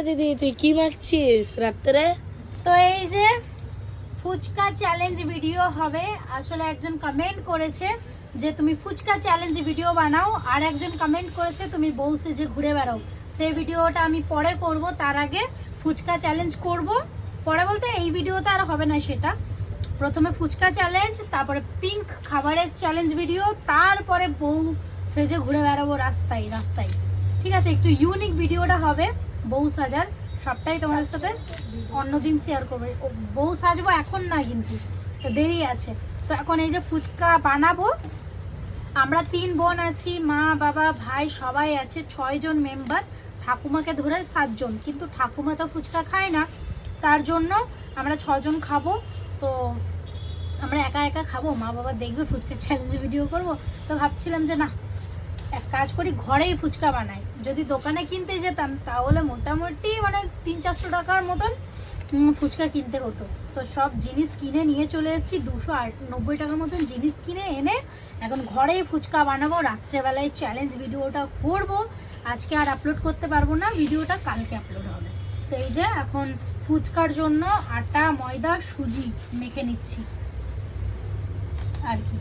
দিদি তুই কি মাখছিস রাত্রে? তো এই যে ফুচকা চ্যালেঞ্জ ভিডিও হবে। আসলে একজন কমেন্ট করেছে যে তুমি ফুচকা চ্যালেঞ্জ ভিডিও বানাও, আর একজন কমেন্ট করেছে তুমি বউ সেজে ঘুরে বেড়াও। সেই ভিডিওটা আমি পরে করব, তার আগে ফুচকা চ্যালেঞ্জ করব। পরে বলতে এই ভিডিওতে আর হবে না, সেটা প্রথমে ফুচকা চ্যালেঞ্জ, তারপরে পিঙ্ক খাবারের চ্যালেঞ্জ ভিডিও, তারপরে বউ সেজে ঘুরে বেড়াবো রাস্তায় রাস্তায়। ঠিক আছে, একটু ইউনিক ভিডিওটা হবে বউ সাজার, সবটাই তোমাদের সাথে অন্যদিন শেয়ার করবে। বউ সাজবো এখন না, কিন্তু তো দেরি আছে। তো এখন এই যে ফুচকা বানাবো, আমরা 3 বোন আছি, মা বাবা ভাই সবাই আছে, 6 জন মেম্বার, ঠাকুমাকে ধরে 7 জন। কিন্তু ঠাকুমা তো ফুচকা খায় না, তার জন্য আমরা 6 জন খাবো। তো আমরা একা একা খাবো, মা বাবা দেখবে ফুচকার চ্যালেঞ্জ ভিডিও করব। তো ভাবছিলাম যে না, এক কাজ করি, ঘরেই ফুচকা বানাই। যদি দোকানে কিনতে যেতাম তাহলে মোটামুটি মানে 300-400 টাকার মতন ফুচকা কিনতে হতো। তো সব জিনিস কিনে নিয়ে চলে এসেছি, 290 টাকার মতন জিনিস কিনে এনে এখন ঘরেই ফুচকা বানাবো। রাত্রেবেলায় চ্যালেঞ্জ ভিডিওটা করব। আজকে আর আপলোড করতে পারবো না, ভিডিওটা কালকে আপলোড হবে। তো এই যে এখন ফুচকার জন্য আটা, ময়দা, সুজি মেখে নিচ্ছি আর কি।